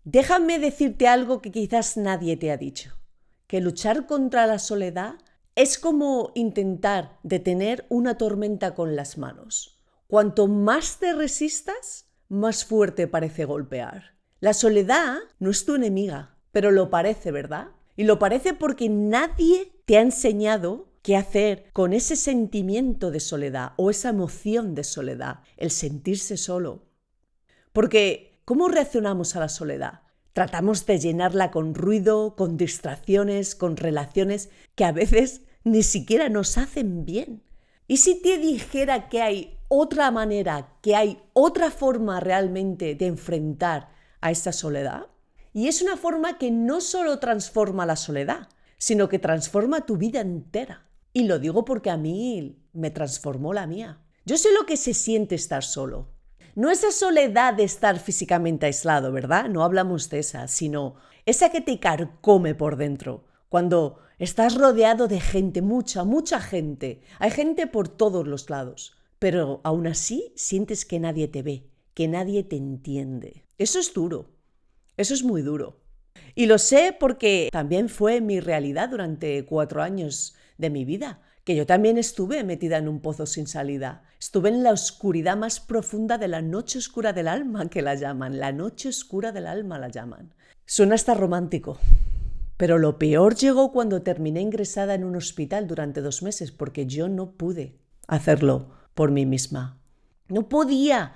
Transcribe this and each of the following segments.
Déjame decirte algo que quizás nadie te ha dicho, que luchar contra la soledad es como intentar detener una tormenta con las manos. Cuanto más te resistas, más fuerte parece golpear. La soledad no es tu enemiga, pero lo parece, ¿verdad? Y lo parece porque nadie te ha enseñado qué hacer con ese sentimiento de soledad o esa emoción de soledad, el sentirse solo. Porque, ¿cómo reaccionamos a la soledad? Tratamos de llenarla con ruido, con distracciones, con relaciones que a veces ni siquiera nos hacen bien. ¿Y si te dijera que hay otra manera, que hay otra forma realmente de enfrentar a esta soledad? Y es una forma que no solo transforma la soledad, sino que transforma tu vida entera. Y lo digo porque a mí me transformó la mía. Yo sé lo que se siente estar solo. No esa soledad de estar físicamente aislado, ¿verdad? No hablamos de esa, sino esa que te carcome por dentro. Cuando estás rodeado de gente, mucha gente. Hay gente por todos los lados. Pero aún así sientes que nadie te ve, que nadie te entiende. Eso es duro. Eso es muy duro. Y lo sé porque también fue mi realidad durante 4 años de mi vida, que yo también estuve metida en un pozo sin salida. Estuve en la oscuridad más profunda de la noche oscura del alma, que la llaman. La noche oscura del alma la llaman. Suena hasta romántico. Pero lo peor llegó cuando terminé ingresada en un hospital durante 2 meses, porque yo no pude hacerlo por mí misma. No podía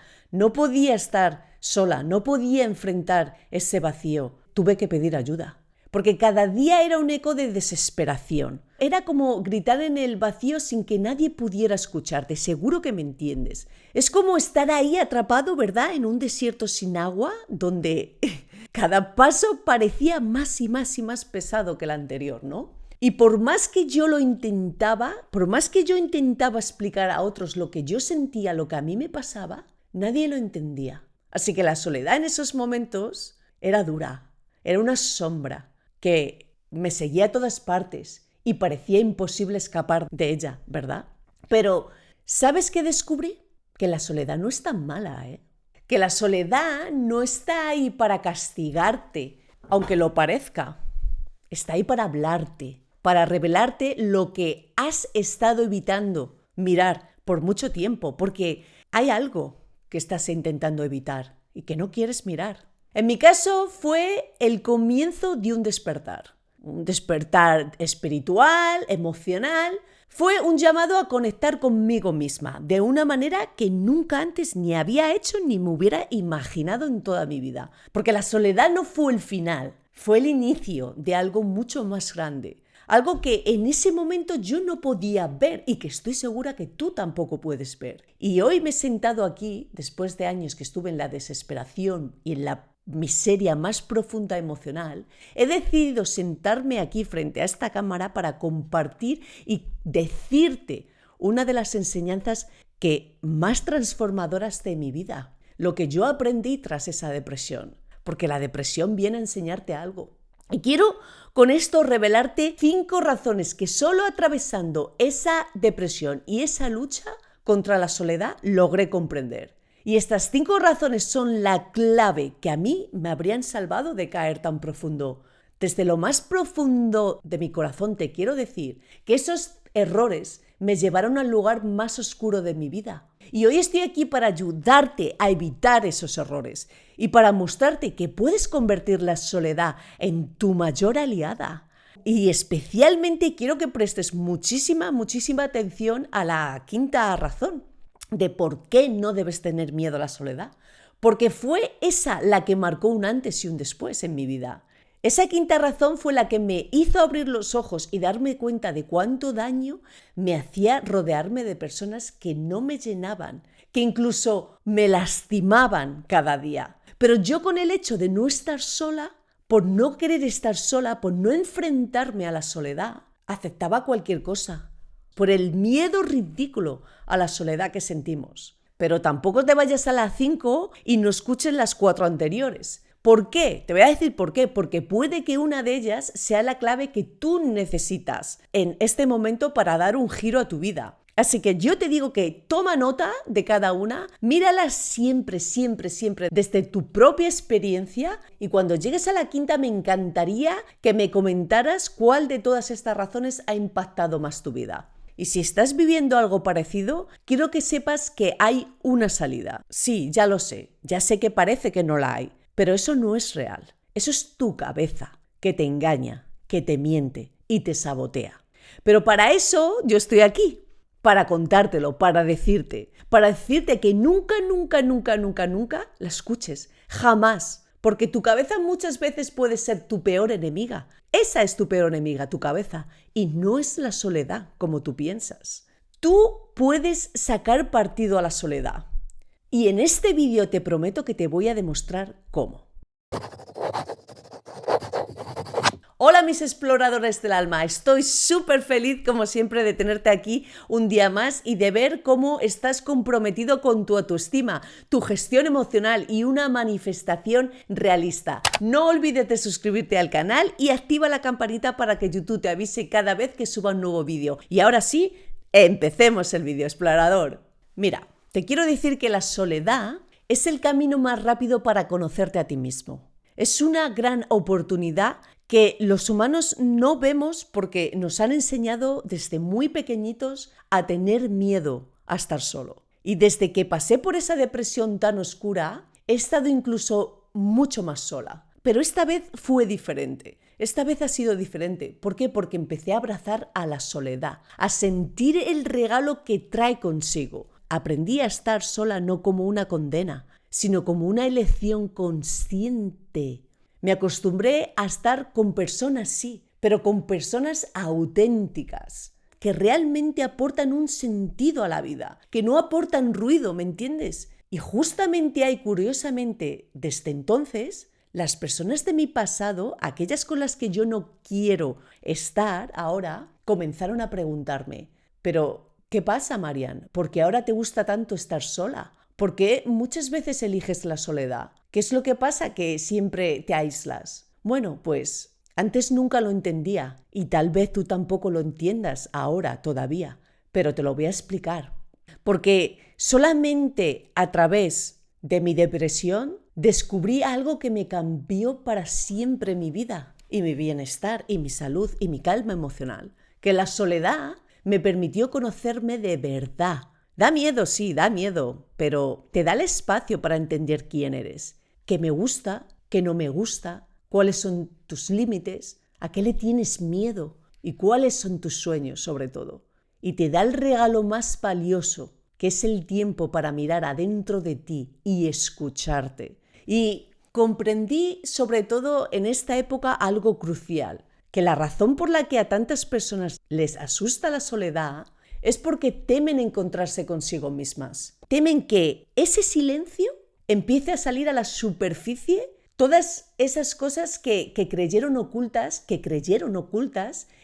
estar sola, no podía enfrentar ese vacío. Tuve que pedir ayuda, porque cada día era un eco de desesperación. Era como gritar en el vacío sin que nadie pudiera escucharte. Seguro que me entiendes. Es como estar ahí atrapado, ¿verdad? En un desierto sin agua, donde cada paso parecía más y más pesado que el anterior, ¿no? Y por más que yo lo intentaba, por más que yo intentaba explicar a otros lo que yo sentía, lo que a mí me pasaba, nadie lo entendía. Así que la soledad en esos momentos era dura, era una sombra que me seguía a todas partes y parecía imposible escapar de ella, ¿verdad? Pero, ¿sabes qué descubrí? Que la soledad no es tan mala, ¿eh? Que la soledad no está ahí para castigarte, aunque lo parezca. Está ahí para hablarte, para revelarte lo que has estado evitando mirar por mucho tiempo, porque hay algo que estás intentando evitar y que no quieres mirar. En mi caso fue el comienzo de un despertar espiritual, emocional. Fue un llamado a conectar conmigo misma de una manera que nunca antes ni había hecho ni me hubiera imaginado en toda mi vida. Porque la soledad no fue el final, fue el inicio de algo mucho más grande. Algo que en ese momento yo no podía ver y que estoy segura que tú tampoco puedes ver. Y hoy me he sentado aquí, después de años que estuve en la desesperación y en la miseria más profunda emocional, he decidido sentarme aquí frente a esta cámara para compartir y decirte una de las enseñanzas que más transformadoras de mi vida, lo que yo aprendí tras esa depresión, porque la depresión viene a enseñarte algo. Y quiero con esto revelarte 5 razones que solo atravesando esa depresión y esa lucha contra la soledad logré comprender. Y estas 5 razones son la clave que a mí me habrían salvado de caer tan profundo. Desde lo más profundo de mi corazón te quiero decir que esos errores me llevaron al lugar más oscuro de mi vida. Y hoy estoy aquí para ayudarte a evitar esos errores y para mostrarte que puedes convertir la soledad en tu mayor aliada. Y especialmente quiero que prestes muchísima atención a la 5ª razón de por qué no debes tener miedo a la soledad. Porque fue esa la que marcó un antes y un después en mi vida. Esa 5ª razón fue la que me hizo abrir los ojos y darme cuenta de cuánto daño me hacía rodearme de personas que no me llenaban, que incluso me lastimaban cada día. Pero yo con el hecho de no estar sola, por no querer estar sola, por no enfrentarme a la soledad, aceptaba cualquier cosa, por el miedo ridículo a la soledad que sentimos. Pero tampoco te vayas a las 5 y no escuches las 4 anteriores. ¿Por qué? Te voy a decir por qué. Porque puede que una de ellas sea la clave que tú necesitas en este momento para dar un giro a tu vida. Así que yo te digo que toma nota de cada una, míralas siempre, siempre, siempre desde tu propia experiencia y cuando llegues a la quinta me encantaría que me comentaras cuál de todas estas razones ha impactado más tu vida. Y si estás viviendo algo parecido, quiero que sepas que hay una salida. Sí, ya lo sé, ya sé que parece que no la hay, pero eso no es real. Eso es tu cabeza, que te engaña, que te miente y te sabotea. Pero para eso yo estoy aquí. Para contártelo, para decirte que nunca, nunca, nunca, nunca, nunca la escuches, jamás, porque tu cabeza muchas veces puede ser tu peor enemiga. Esa es tu peor enemiga, tu cabeza, y no es la soledad como tú piensas. Tú puedes sacar partido a la soledad, y en este vídeo te prometo que te voy a demostrar cómo. Hola mis exploradores del alma, estoy súper feliz como siempre de tenerte aquí un día más y de ver cómo estás comprometido con tu autoestima, tu gestión emocional y una manifestación realista. No olvides de suscribirte al canal y activa la campanita para que YouTube te avise cada vez que suba un nuevo vídeo. Y ahora sí, empecemos el vídeo explorador. Mira, te quiero decir que la soledad es el camino más rápido para conocerte a ti mismo. Es una gran oportunidad que los humanos no vemos porque nos han enseñado desde muy pequeñitos a tener miedo a estar solo. Y desde que pasé por esa depresión tan oscura, he estado incluso mucho más sola. Pero esta vez fue diferente. Esta vez ha sido diferente. ¿Por qué? Porque empecé a abrazar a la soledad, a sentir el regalo que trae consigo. Aprendí a estar sola no como una condena, sino como una elección consciente. Me acostumbré a estar con personas, sí, pero con personas auténticas, que realmente aportan un sentido a la vida, que no aportan ruido, ¿me entiendes? Y justamente ahí, curiosamente, desde entonces, las personas de mi pasado, aquellas con las que yo no quiero estar ahora, comenzaron a preguntarme, pero ¿qué pasa, Marian? ¿Por qué ahora te gusta tanto estar sola? ¿Por qué muchas veces eliges la soledad? ¿Qué es lo que pasa que siempre te aíslas? Bueno, pues antes nunca lo entendía y tal vez tú tampoco lo entiendas ahora todavía, pero te lo voy a explicar. Porque solamente a través de mi depresión descubrí algo que me cambió para siempre mi vida y mi bienestar y mi salud y mi calma emocional. Que la soledad me permitió conocerme de verdad. Da miedo, sí, da miedo, pero te da el espacio para entender quién eres, qué me gusta, qué no me gusta, cuáles son tus límites, a qué le tienes miedo y cuáles son tus sueños sobre todo. Y te da el regalo más valioso, que es el tiempo para mirar adentro de ti y escucharte. Y comprendí sobre todo en esta época algo crucial, que la razón por la que a tantas personas les asusta la soledad es porque temen encontrarse consigo mismas. Temen que ese silencio empiece a salir a la superficie todas esas cosas que creyeron ocultas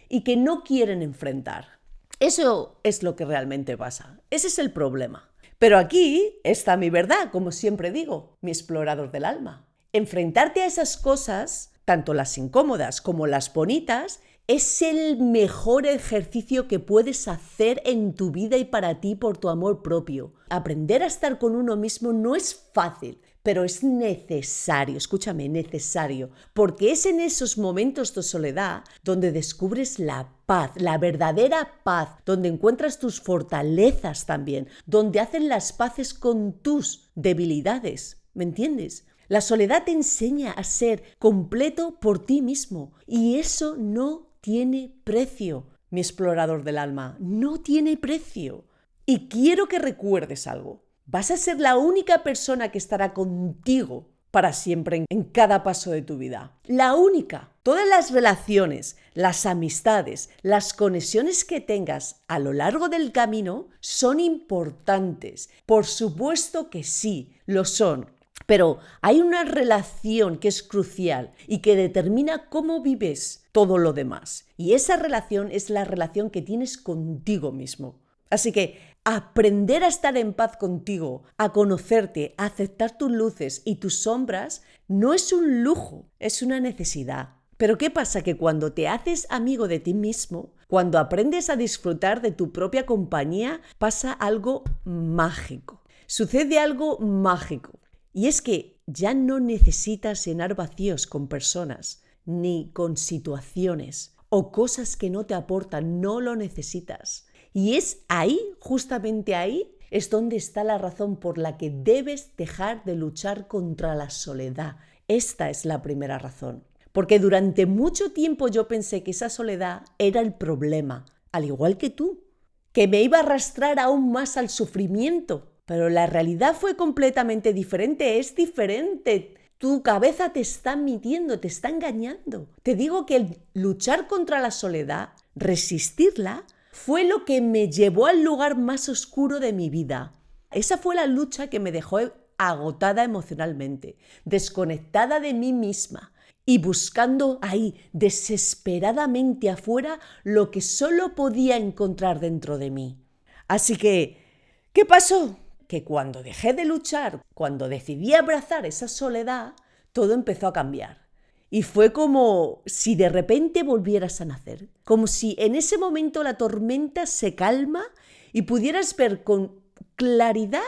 y que no quieren enfrentar. Eso es lo que realmente pasa. Ese es el problema. Pero aquí está mi verdad, como siempre digo, mi explorador del alma. Enfrentarte a esas cosas, tanto las incómodas como las bonitas, es el mejor ejercicio que puedes hacer en tu vida y para ti por tu amor propio. Aprender a estar con uno mismo no es fácil, pero es necesario, escúchame, necesario, porque es en esos momentos de soledad donde descubres la paz, la verdadera paz, donde encuentras tus fortalezas también, donde hacen las paces con tus debilidades, ¿me entiendes? La soledad te enseña a ser completo por ti mismo y eso no tiene precio, mi explorador del alma, no tiene precio. Y quiero que recuerdes algo. Vas a ser la única persona que estará contigo para siempre en cada paso de tu vida. La única. Todas las relaciones, las amistades, las conexiones que tengas a lo largo del camino son importantes. Por supuesto que sí, lo son. Pero hay una relación que es crucial y que determina cómo vives todo lo demás. Y esa relación es la relación que tienes contigo mismo. Así que aprender a estar en paz contigo, a conocerte, a aceptar tus luces y tus sombras, no es un lujo, es una necesidad. Pero ¿qué pasa? Que cuando te haces amigo de ti mismo, Cuando aprendes a disfrutar de tu propia compañía, pasa algo mágico. Sucede algo mágico. Y es que ya no necesitas llenar vacíos con personas, ni con situaciones o cosas que no te aportan, no lo necesitas. Y es ahí, justamente ahí, es donde está la razón por la que debes dejar de luchar contra la soledad. Esta es la primera razón. Porque durante mucho tiempo yo pensé que esa soledad era el problema, al igual que tú, que me iba a arrastrar aún más al sufrimiento. Pero la realidad fue completamente diferente, es diferente. Tu cabeza te está mintiendo, te está engañando. Te digo que el luchar contra la soledad, resistirla, fue lo que me llevó al lugar más oscuro de mi vida. Esa fue la lucha que me dejó agotada emocionalmente, desconectada de mí misma y buscando ahí desesperadamente afuera lo que solo podía encontrar dentro de mí. Así que, ¿qué pasó? Que cuando dejé de luchar, cuando decidí abrazar esa soledad, todo empezó a cambiar. Y fue como si de repente volvieras a nacer, como si en ese momento la tormenta se calma y pudieras ver con claridad,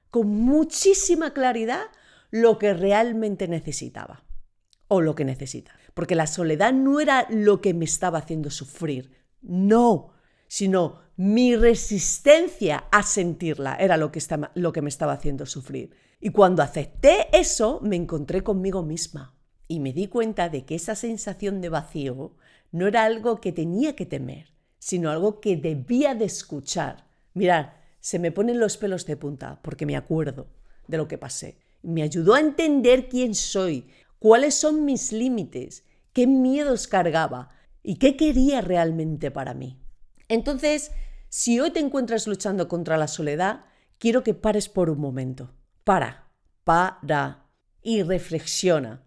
con muchísima claridad, lo que realmente necesitaba o lo que necesita. Porque la soledad no era lo que me estaba haciendo sufrir, no, sino mi resistencia a sentirla era lo que me estaba haciendo sufrir. Y cuando acepté eso, me encontré conmigo misma. Y me di cuenta de que esa sensación de vacío no era algo que tenía que temer, sino algo que debía de escuchar. Mirad, se me ponen los pelos de punta porque me acuerdo de lo que pasé. Me ayudó a entender quién soy, cuáles son mis límites, qué miedos cargaba y qué quería realmente para mí. Entonces, si hoy te encuentras luchando contra la soledad, quiero que pares por un momento. Para y reflexiona.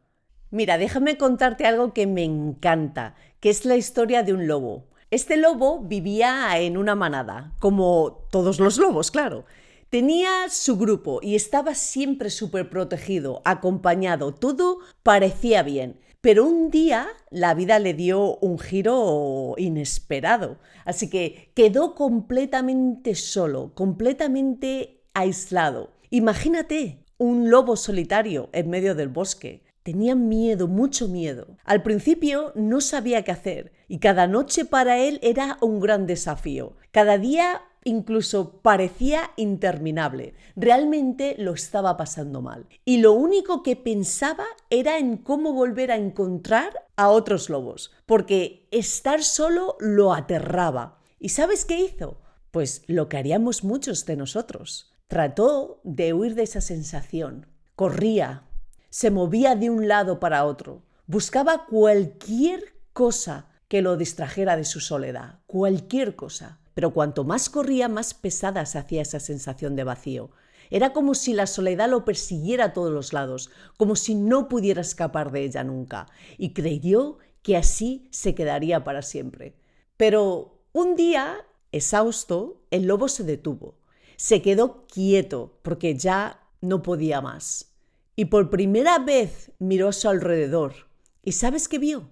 Mira, déjame contarte algo que me encanta, que es la historia de un lobo. Este lobo vivía en una manada, como todos los lobos, claro. Tenía su grupo y estaba siempre súper protegido, acompañado, todo parecía bien. Pero un día la vida le dio un giro inesperado, así que quedó completamente solo, completamente aislado. Imagínate un lobo solitario en medio del bosque. Tenía miedo, mucho miedo. Al principio no sabía qué hacer y cada noche para él era un gran desafío. Cada día incluso parecía interminable. Realmente lo estaba pasando mal. Y lo único que pensaba era en cómo volver a encontrar a otros lobos, porque estar solo lo aterraba. ¿Y sabes qué hizo? Pues lo que haríamos muchos de nosotros. Trató de huir de esa sensación. Corría. Se movía de un lado para otro, buscaba cualquier cosa que lo distrajera de su soledad, cualquier cosa. Pero cuanto más corría, más pesada se hacía esa sensación de vacío. Era como si la soledad lo persiguiera a todos los lados, como si no pudiera escapar de ella nunca, y creyó que así se quedaría para siempre. Pero un día, exhausto, el lobo se detuvo. Se quedó quieto porque ya no podía más. Y por primera vez miró a su alrededor. ¿Y sabes qué vio?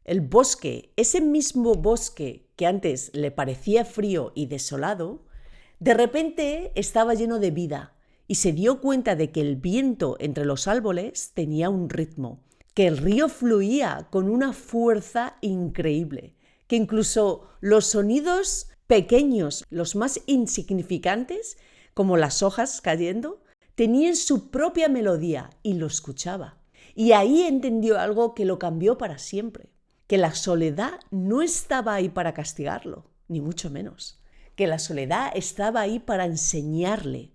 El bosque, ese mismo bosque que antes le parecía frío y desolado, de repente estaba lleno de vida y se dio cuenta de que el viento entre los árboles tenía un ritmo, que el río fluía con una fuerza increíble, que incluso los sonidos pequeños, los más insignificantes, como las hojas cayendo, tenían su propia melodía y lo escuchaba. Y ahí entendió algo que lo cambió para siempre, que la soledad no estaba ahí para castigarlo, ni mucho menos, que la soledad estaba ahí para enseñarle,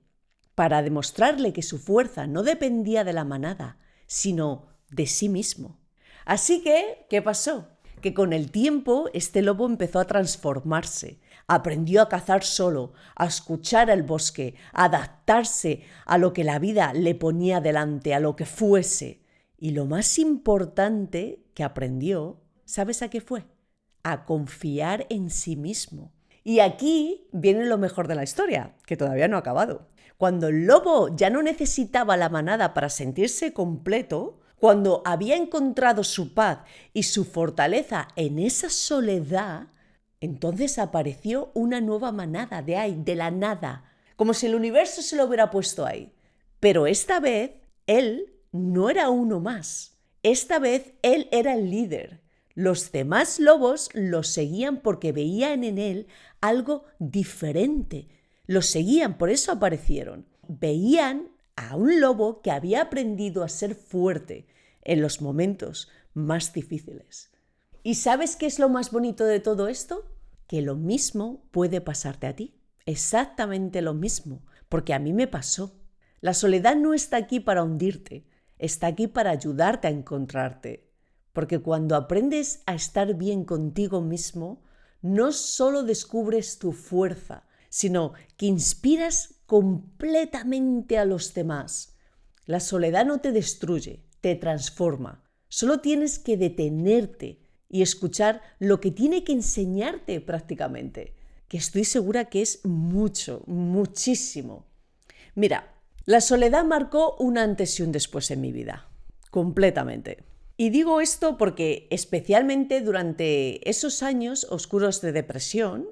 para demostrarle que su fuerza no dependía de la manada, sino de sí mismo. Así que, ¿qué pasó? Que con el tiempo este lobo empezó a transformarse. Aprendió a cazar solo, a escuchar el bosque, a adaptarse a lo que la vida le ponía delante, a lo que fuese. Y lo más importante que aprendió, ¿sabes a qué fue? A confiar en sí mismo. Y aquí viene lo mejor de la historia, que todavía no ha acabado. Cuando el lobo ya no necesitaba la manada para sentirse completo, cuando había encontrado su paz y su fortaleza en esa soledad, Entonces apareció una nueva manada de ahí, de la nada, como si el universo se lo hubiera puesto ahí. Pero esta vez él no era uno más. Esta vez él era el líder. Los demás lobos lo seguían porque veían en él algo diferente. Lo seguían, por eso aparecieron. Veían a un lobo que había aprendido a ser fuerte en los momentos más difíciles. ¿Y sabes qué es lo más bonito de todo esto? Que lo mismo puede pasarte a ti. Exactamente lo mismo, porque a mí me pasó. La soledad no está aquí para hundirte, está aquí para ayudarte a encontrarte. Porque cuando aprendes a estar bien contigo mismo, no solo descubres tu fuerza, sino que inspiras completamente a los demás. La soledad no te destruye, te transforma. Solo tienes que detenerte y escuchar lo que tiene que enseñarte prácticamente, que estoy segura que es mucho, muchísimo. Mira, la soledad marcó un antes y un después en mi vida, completamente. Y digo esto porque especialmente durante esos años oscuros de depresión,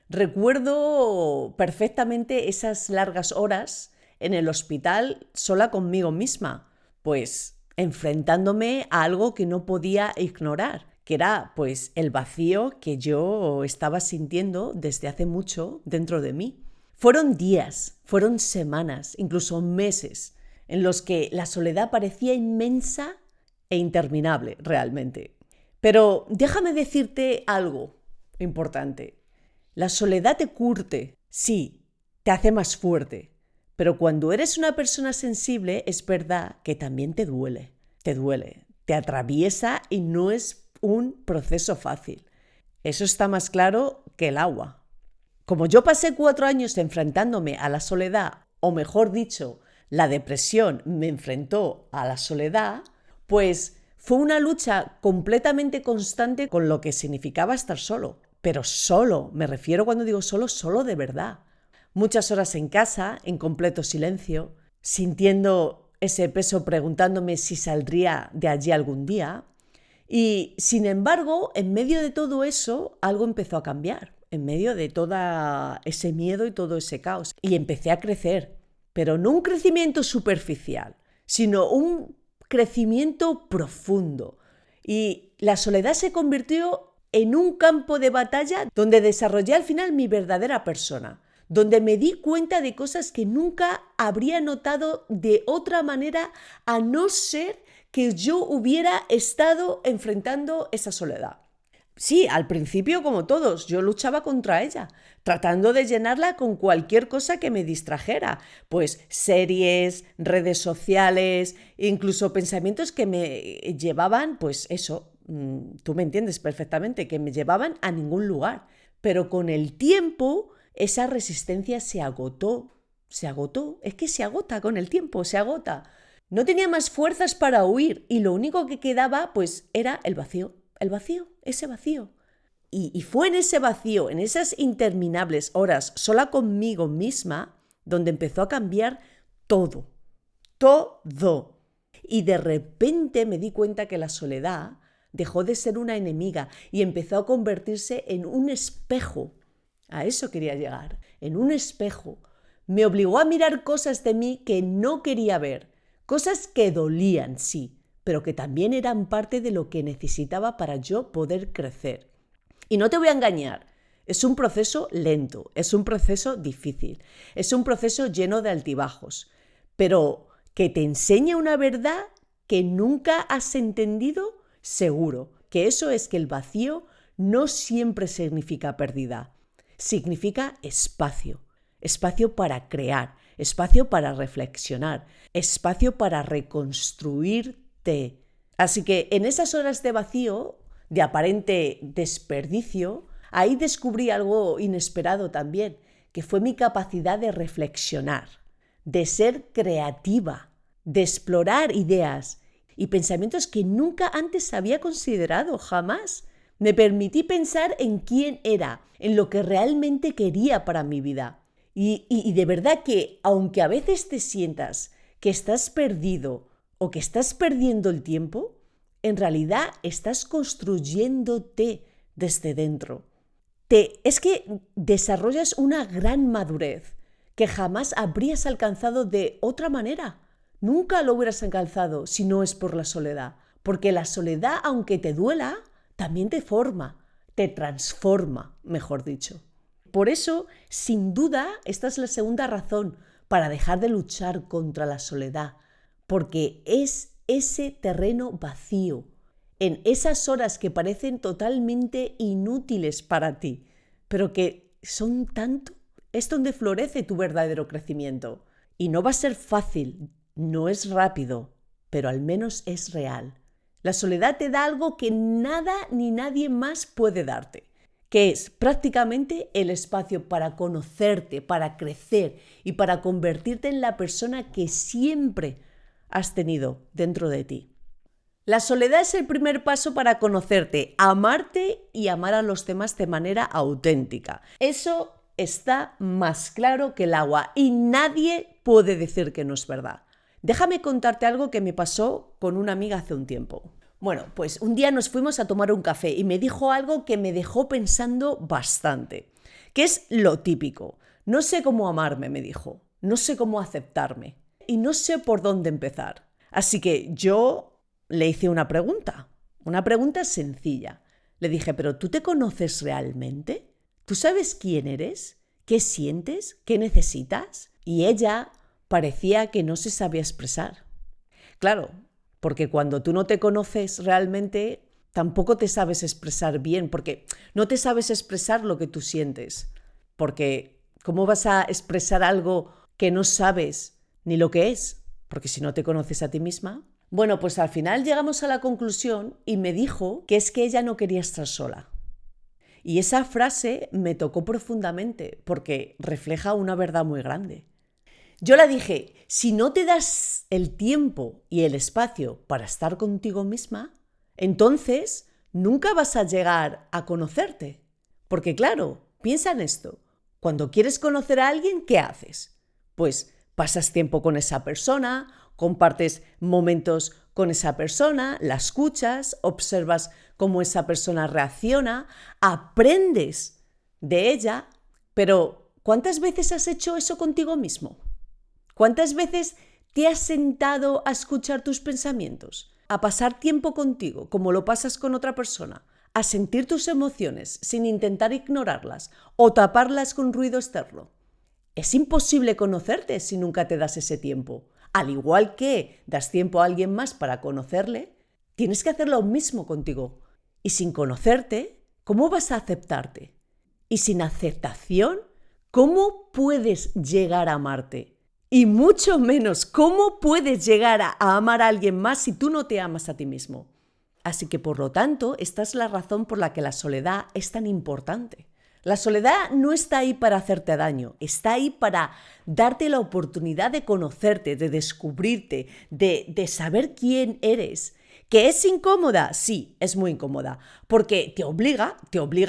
recuerdo perfectamente esas largas horas en el hospital sola conmigo misma, pues enfrentándome a algo que no podía ignorar, que era pues el vacío que yo estaba sintiendo desde hace mucho dentro de mí. Fueron días, fueron semanas, incluso meses, en los que la soledad parecía inmensa e interminable realmente. Pero déjame decirte algo importante. La soledad te curte, sí, te hace más fuerte, pero cuando eres una persona sensible es verdad que también te duele, te atraviesa y no es un proceso fácil. Eso está más claro que el agua. Como yo pasé 4 años enfrentándome a la soledad, o mejor dicho, la depresión me enfrentó a la soledad, pues fue una lucha completamente constante con lo que significaba estar solo. Pero solo, me refiero cuando digo solo, solo de verdad. Muchas horas en casa, en completo silencio, sintiendo ese peso preguntándome si saldría de allí algún día. Y sin embargo, en medio de todo eso, algo empezó a cambiar. En medio de todo ese miedo y todo ese caos. Y empecé a crecer, pero no un crecimiento superficial, sino un crecimiento profundo. Y la soledad se convirtió en un campo de batalla donde desarrollé al final mi verdadera persona, donde me di cuenta de cosas que nunca habría notado de otra manera a no ser que yo hubiera estado enfrentando esa soledad. Sí, al principio, como todos, yo luchaba contra ella, tratando de llenarla con cualquier cosa que me distrajera, pues series, redes sociales, incluso pensamientos que me llevaban, pues eso, tú me entiendes perfectamente, que me llevaban a ningún lugar. Pero con el tiempo, esa resistencia se agotó, es que se agota con el tiempo, se agota. No tenía más fuerzas para huir y lo único que quedaba, pues, era el vacío. El vacío, ese vacío. Y fue en ese vacío, en esas interminables horas sola conmigo misma, donde empezó a cambiar todo. Todo. Y de repente me di cuenta que la soledad dejó de ser una enemiga y empezó a convertirse en un espejo. A eso quería llegar, en un espejo. Me obligó a mirar cosas de mí que no quería ver, cosas que dolían, sí, pero que también eran parte de lo que necesitaba para yo poder crecer. Y no te voy a engañar, es un proceso lento, es un proceso difícil, es un proceso lleno de altibajos, pero que te enseña una verdad que nunca has entendido, seguro, que eso es que el vacío no siempre significa pérdida, significa espacio, espacio para crear, espacio para reflexionar, espacio para reconstruirte. Así que en esas horas de vacío, de aparente desperdicio, ahí descubrí algo inesperado también, que fue mi capacidad de reflexionar, de ser creativa, de explorar ideas y pensamientos que nunca antes había considerado, jamás. Me permití pensar en quién era, en lo que realmente quería para mi vida. Y de verdad que, aunque a veces te sientas que estás perdido o que estás perdiendo el tiempo, en realidad estás construyéndote desde dentro. es que desarrollas una gran madurez que jamás habrías alcanzado de otra manera. Nunca lo hubieras alcanzado si no es por la soledad. Porque la soledad, aunque te duela, también te forma, te transforma, mejor dicho. Por eso, sin duda, esta es la segunda razón para dejar de luchar contra la soledad. Porque es ese terreno vacío, en esas horas que parecen totalmente inútiles para ti, pero que son tanto, es donde florece tu verdadero crecimiento. Y no va a ser fácil, no es rápido, pero al menos es real. La soledad te da algo que nada ni nadie más puede darte, que es prácticamente el espacio para conocerte, para crecer y para convertirte en la persona que siempre has tenido dentro de ti. La soledad es el primer paso para conocerte, amarte y amar a los demás de manera auténtica. Eso está más claro que el agua y nadie puede decir que no es verdad. Déjame contarte algo que me pasó con una amiga hace un tiempo. Bueno, pues un día nos fuimos a tomar un café y me dijo algo que me dejó pensando bastante, que es lo típico. No sé cómo amarme, me dijo, no sé cómo aceptarme y no sé por dónde empezar. Así que yo le hice una pregunta sencilla. Le dije, ¿pero tú te conoces realmente? ¿Tú sabes quién eres? ¿Qué sientes? ¿Qué necesitas? Y ella parecía que no se sabía expresar. Claro, porque cuando tú no te conoces realmente, tampoco te sabes expresar bien, porque no te sabes expresar lo que tú sientes. Porque ¿cómo vas a expresar algo que no sabes ni lo que es? Porque si no te conoces a ti misma. Bueno, pues al final llegamos a la conclusión y me dijo que es que ella no quería estar sola. Y esa frase me tocó profundamente porque refleja una verdad muy grande. Yo le dije, si no te das el tiempo y el espacio para estar contigo misma, entonces nunca vas a llegar a conocerte. Porque claro, piensa en esto. Cuando quieres conocer a alguien, ¿qué haces? Pues pasas tiempo con esa persona, compartes momentos con esa persona, la escuchas, observas cómo esa persona reacciona, aprendes de ella, pero ¿cuántas veces has hecho eso contigo mismo? ¿Cuántas veces te has sentado a escuchar tus pensamientos, a pasar tiempo contigo como lo pasas con otra persona, a sentir tus emociones sin intentar ignorarlas o taparlas con ruido externo? Es imposible conocerte si nunca te das ese tiempo. Al igual que das tiempo a alguien más para conocerle, tienes que hacer lo mismo contigo. Y sin conocerte, ¿cómo vas a aceptarte? Y sin aceptación, ¿cómo puedes llegar a amarte? Y mucho menos, ¿cómo puedes llegar a amar a alguien más si tú no te amas a ti mismo? Así que, por lo tanto, esta es la razón por la que la soledad es tan importante. La soledad no está ahí para hacerte daño, está ahí para darte la oportunidad de conocerte, de descubrirte, de saber quién eres. ¿Que es incómoda? Sí, es muy incómoda, porque te obliga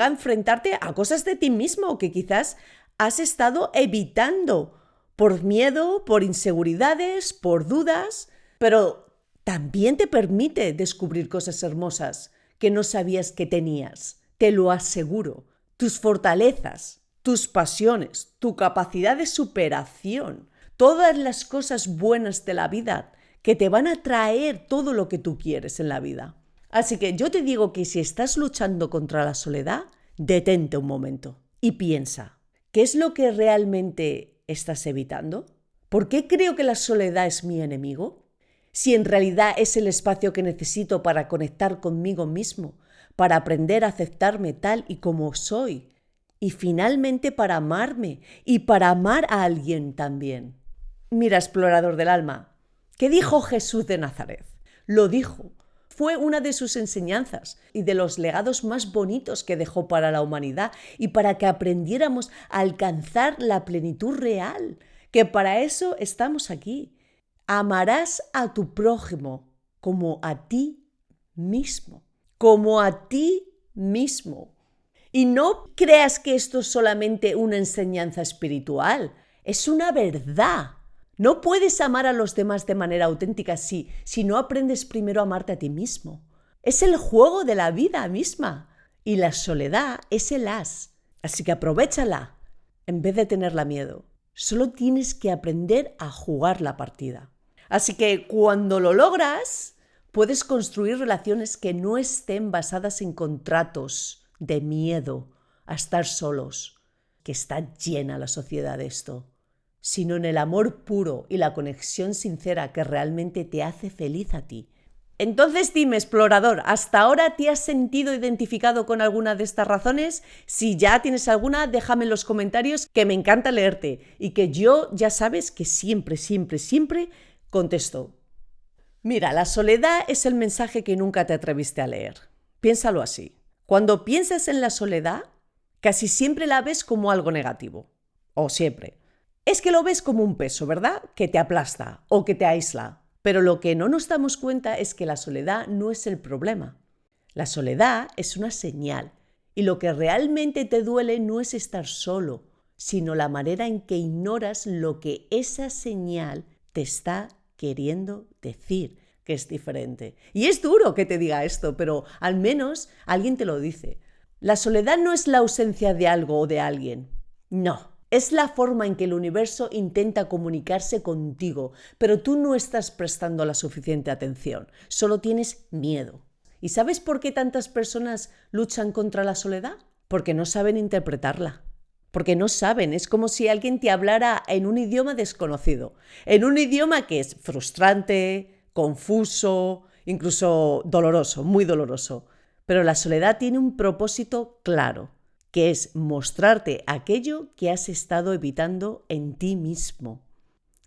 a enfrentarte a cosas de ti mismo que quizás has estado evitando por miedo, por inseguridades, por dudas, pero también te permite descubrir cosas hermosas que no sabías que tenías, te lo aseguro. Tus fortalezas, tus pasiones, tu capacidad de superación, todas las cosas buenas de la vida que te van a traer todo lo que tú quieres en la vida. Así que yo te digo que si estás luchando contra la soledad, detente un momento y piensa, ¿qué es lo que realmente estás evitando? ¿Por qué creo que la soledad es mi enemigo? Si en realidad es el espacio que necesito para conectar conmigo mismo, para aprender a aceptarme tal y como soy, y finalmente para amarme y para amar a alguien también. Mira, explorador del alma, ¿qué dijo Jesús de Nazaret? Lo dijo. Fue una de sus enseñanzas y de los legados más bonitos que dejó para la humanidad y para que aprendiéramos a alcanzar la plenitud real, que para eso estamos aquí. Amarás a tu prójimo como a ti mismo. Como a ti mismo. Y no creas que esto es solamente una enseñanza espiritual, es una verdad. No puedes amar a los demás de manera auténtica si no aprendes primero a amarte a ti mismo. Es el juego de la vida misma. Y la soledad es el as Así que aprovéchala en vez de tenerla miedo. Solo tienes que aprender a jugar la partida. Así que cuando lo logras, puedes construir relaciones que no estén basadas en contratos de miedo a estar solos, que está llena la sociedad de esto, sino en el amor puro y la conexión sincera que realmente te hace feliz a ti. Entonces dime, explorador, ¿hasta ahora te has sentido identificado con alguna de estas razones? Si ya tienes alguna, déjame en los comentarios, que me encanta leerte y que yo ya sabes que siempre contesto. Mira, la soledad es el mensaje que nunca te atreviste a leer. Piénsalo así. Cuando piensas en la soledad, casi siempre la ves como algo negativo. O siempre. Es que lo ves como un peso, ¿verdad? Que te aplasta o que te aísla. Pero lo que no nos damos cuenta es que la soledad no es el problema. La soledad es una señal. Y lo que realmente te duele no es estar solo, sino la manera en que ignoras lo que esa señal te está queriendo decir, que es diferente. Y es duro que te diga esto, pero al menos alguien te lo dice. La soledad no es la ausencia de algo o de alguien. No. Es la forma en que el universo intenta comunicarse contigo, pero tú no estás prestando la suficiente atención, solo tienes miedo. ¿Y sabes por qué tantas personas luchan contra la soledad? Porque no saben interpretarla. Porque no saben, es como si alguien te hablara en un idioma desconocido, en un idioma que es frustrante, confuso, incluso doloroso, muy doloroso. Pero la soledad tiene un propósito claro, que es mostrarte aquello que has estado evitando en ti mismo.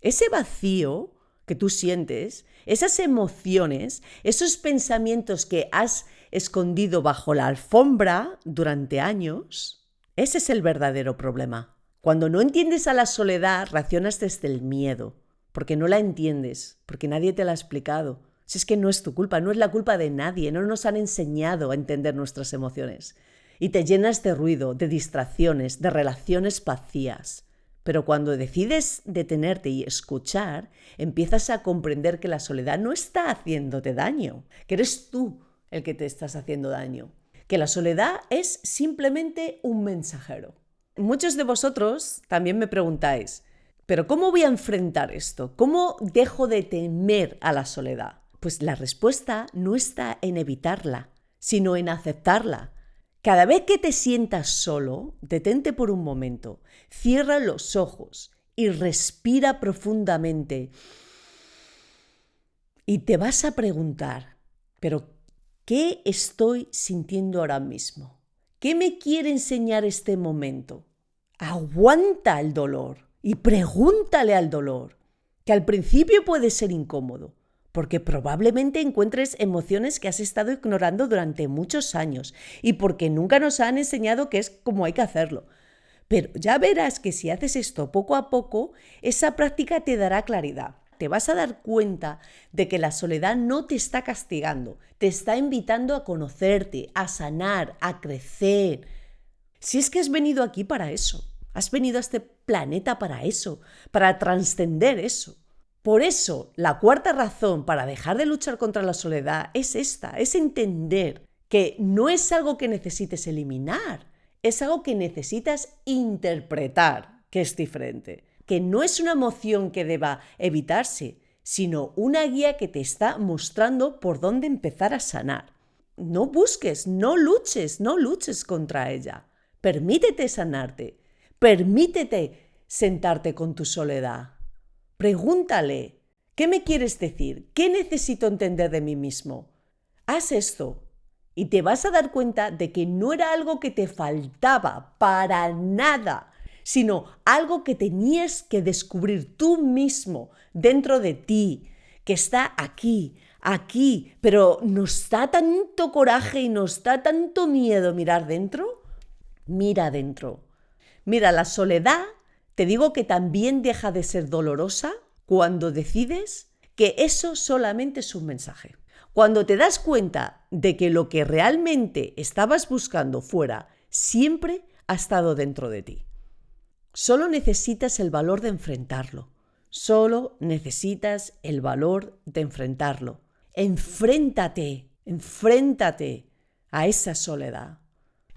Ese vacío que tú sientes, esas emociones, esos pensamientos que has escondido bajo la alfombra durante años, ese es el verdadero problema. Cuando no entiendes a la soledad, reaccionas desde el miedo, porque no la entiendes, porque nadie te la ha explicado. Si es que no es tu culpa, no es la culpa de nadie, no nos han enseñado a entender nuestras emociones. Y te llenas de ruido, de distracciones, de relaciones vacías. Pero cuando decides detenerte y escuchar, empiezas a comprender que la soledad no está haciéndote daño, que eres tú el que te estás haciendo daño, que la soledad es simplemente un mensajero. Muchos de vosotros también me preguntáis, ¿pero cómo voy a enfrentar esto? ¿Cómo dejo de temer a la soledad? Pues la respuesta no está en evitarla, sino en aceptarla. Cada vez que te sientas solo, detente por un momento, cierra los ojos y respira profundamente. Y te vas a preguntar, ¿pero qué estoy sintiendo ahora mismo? ¿Qué me quiere enseñar este momento? Aguanta el dolor y pregúntale al dolor, que al principio puede ser incómodo, porque probablemente encuentres emociones que has estado ignorando durante muchos años y porque nunca nos han enseñado que es como hay que hacerlo. Pero ya verás que si haces esto poco a poco, esa práctica te dará claridad. Te vas a dar cuenta de que la soledad no te está castigando, te está invitando a conocerte, a sanar, a crecer. Si es que has venido aquí para eso, has venido a este planeta para eso, para trascender eso. Por eso, la cuarta razón para dejar de luchar contra la soledad es esta, es entender que no es algo que necesites eliminar, es algo que necesitas interpretar, que es diferente, que no es una emoción que deba evitarse, sino una guía que te está mostrando por dónde empezar a sanar. No busques, no luches contra ella. Permítete sanarte, permítete sentarte con tu soledad. Pregúntale, ¿qué me quieres decir? ¿Qué necesito entender de mí mismo? Haz esto y te vas a dar cuenta de que no era algo que te faltaba para nada, sino algo que tenías que descubrir tú mismo dentro de ti, que está aquí, pero nos da tanto coraje y nos da tanto miedo mirar dentro. Mira dentro. Mira, la soledad, te digo que también deja de ser dolorosa cuando decides que eso solamente es un mensaje. Cuando te das cuenta de que lo que realmente estabas buscando fuera siempre ha estado dentro de ti. Solo necesitas el valor de enfrentarlo. Solo necesitas el valor de enfrentarlo. Enfréntate a esa soledad.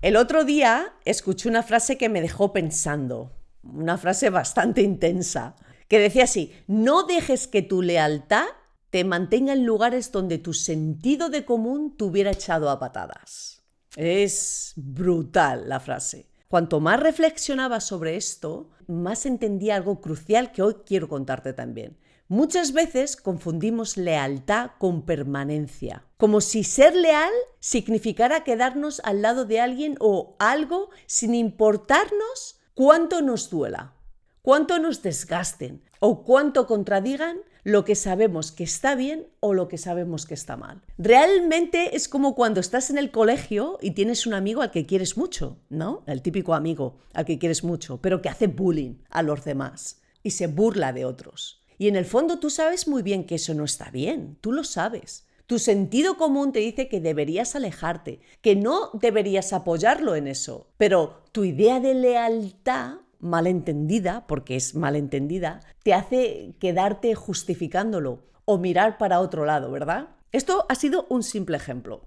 El otro día escuché una frase que me dejó pensando, una frase bastante intensa, que decía así: no dejes que tu lealtad te mantenga en lugares donde tu sentido de común te hubiera echado a patadas. Es brutal la frase. Cuanto más reflexionaba sobre esto, más entendía algo crucial que hoy quiero contarte también. Muchas veces confundimos lealtad con permanencia, como si ser leal significara quedarnos al lado de alguien o algo sin importarnos cuánto nos duela, cuánto nos desgasten o cuánto contradigan lo que sabemos que está bien o lo que sabemos que está mal. Realmente es como cuando estás en el colegio y tienes un amigo al que quieres mucho, ¿no? El típico amigo al que quieres mucho, pero que hace bullying a los demás y se burla de otros. Y en el fondo tú sabes muy bien que eso no está bien, tú lo sabes. Tu sentido común te dice que deberías alejarte, que no deberías apoyarlo en eso, pero tu idea de lealtad malentendida, porque es malentendida, te hace quedarte justificándolo o mirar para otro lado, ¿verdad? Esto ha sido un simple ejemplo.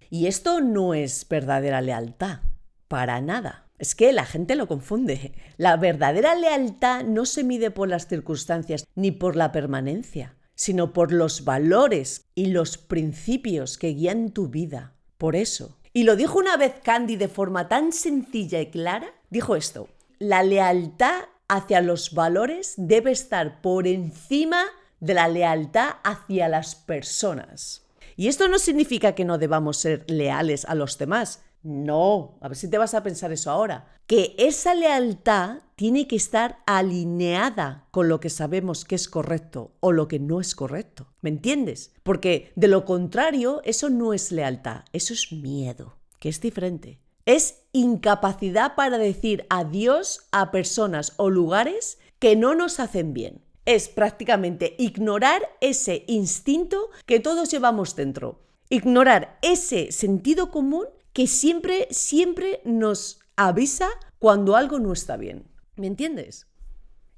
Y esto no es verdadera lealtad, para nada. Es que la gente lo confunde. La verdadera lealtad no se mide por las circunstancias ni por la permanencia, sino por los valores y los principios que guían tu vida. Por eso. Y lo dijo una vez Candy de forma tan sencilla y clara, dijo esto: la lealtad hacia los valores debe estar por encima de la lealtad hacia las personas. Y esto no significa que no debamos ser leales a los demás. No, a ver si te vas a pensar eso ahora. Que esa lealtad tiene que estar alineada con lo que sabemos que es correcto o lo que no es correcto. ¿Me entiendes? Porque de lo contrario, eso no es lealtad, eso es miedo, que es diferente. Es incapacidad para decir adiós a personas o lugares que no nos hacen bien. Es prácticamente ignorar ese instinto que todos llevamos dentro. Ignorar ese sentido común que siempre nos avisa cuando algo no está bien. ¿Me entiendes?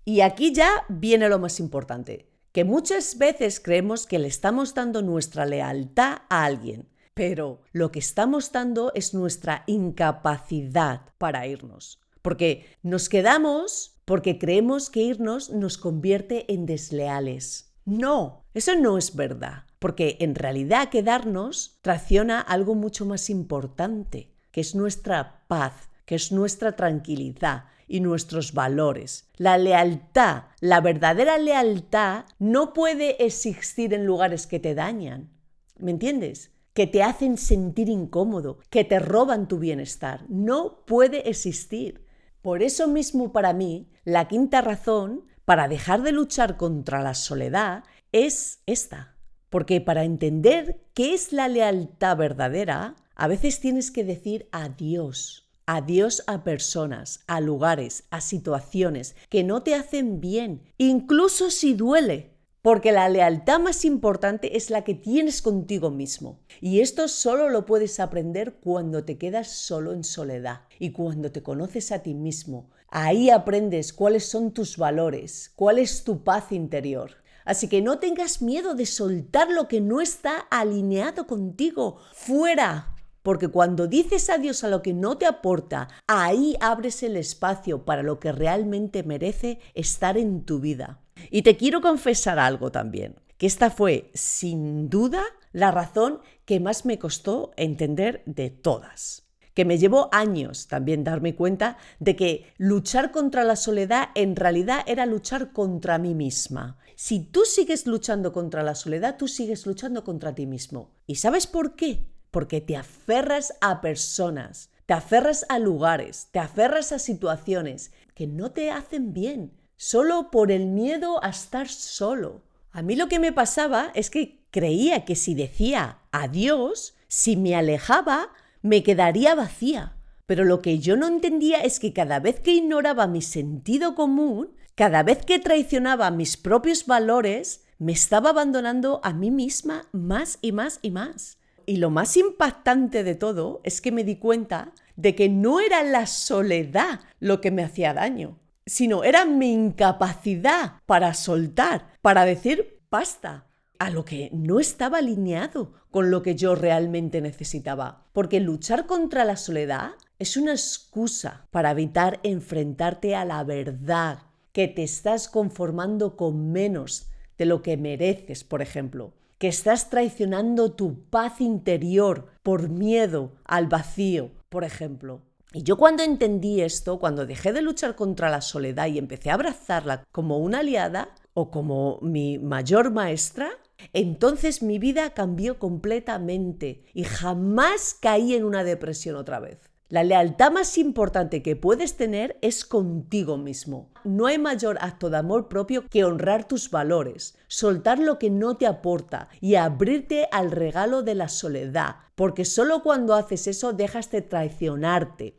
Y aquí ya viene lo más importante, que muchas veces creemos que le estamos dando nuestra lealtad a alguien, pero lo que estamos dando es nuestra incapacidad para irnos. Porque nos quedamos porque creemos que irnos nos convierte en desleales. No, eso no es verdad. Porque en realidad quedarnos tracciona algo mucho más importante, que es nuestra paz, que es nuestra tranquilidad y nuestros valores. La lealtad, la verdadera lealtad, no puede existir en lugares que te dañan. ¿Me entiendes? Que te hacen sentir incómodo, que te roban tu bienestar. No puede existir. Por eso mismo, para mí, la quinta razón para dejar de luchar contra la soledad es esta. Porque para entender qué es la lealtad verdadera, a veces tienes que decir adiós. Adiós a personas, a lugares, a situaciones que no te hacen bien, incluso si duele. Porque la lealtad más importante es la que tienes contigo mismo. Y esto solo lo puedes aprender cuando te quedas solo en soledad y cuando te conoces a ti mismo. Ahí aprendes cuáles son tus valores, cuál es tu paz interior. Así que no tengas miedo de soltar lo que no está alineado contigo. ¡Fuera! Porque cuando dices adiós a lo que no te aporta, ahí abres el espacio para lo que realmente merece estar en tu vida. Y te quiero confesar algo también, que esta fue, sin duda, la razón que más me costó entender de todas. Que me llevó años también darme cuenta de que luchar contra la soledad en realidad era luchar contra mí misma. Si tú sigues luchando contra la soledad, tú sigues luchando contra ti mismo. ¿Y sabes por qué? Porque te aferras a personas, te aferras a lugares, te aferras a situaciones que no te hacen bien, solo por el miedo a estar solo. A mí lo que me pasaba es que creía que si decía adiós, si me alejaba, me quedaría vacía. Pero lo que yo no entendía es que cada vez que ignoraba mi sentido común, cada vez que traicionaba mis propios valores, me estaba abandonando a mí misma más y más y más. Y lo más impactante de todo es que me di cuenta de que no era la soledad lo que me hacía daño, sino era mi incapacidad para soltar, para decir basta, a lo que no estaba alineado con lo que yo realmente necesitaba. Porque luchar contra la soledad Es una excusa para evitar enfrentarte a la verdad, que te estás conformando con menos de lo que mereces, por ejemplo, que estás traicionando tu paz interior por miedo al vacío, por ejemplo. Y yo cuando entendí esto, cuando dejé de luchar contra la soledad y empecé a abrazarla como una aliada o como mi mayor maestra, entonces mi vida cambió completamente y jamás caí en una depresión otra vez. La lealtad más importante que puedes tener es contigo mismo. No hay mayor acto de amor propio que honrar tus valores, soltar lo que no te aporta y abrirte al regalo de la soledad, porque solo cuando haces eso dejas de traicionarte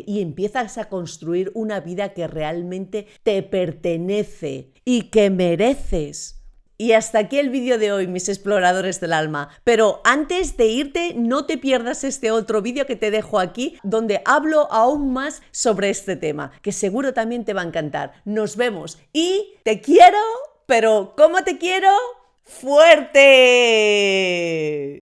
y empiezas a construir una vida que realmente te pertenece y que mereces. Y hasta aquí el vídeo de hoy, mis exploradores del alma. Pero antes de irte, no te pierdas este otro vídeo que te dejo aquí, donde hablo aún más sobre este tema, que seguro también te va a encantar. Nos vemos y te quiero, pero ¿cómo te quiero? ¡Fuerte!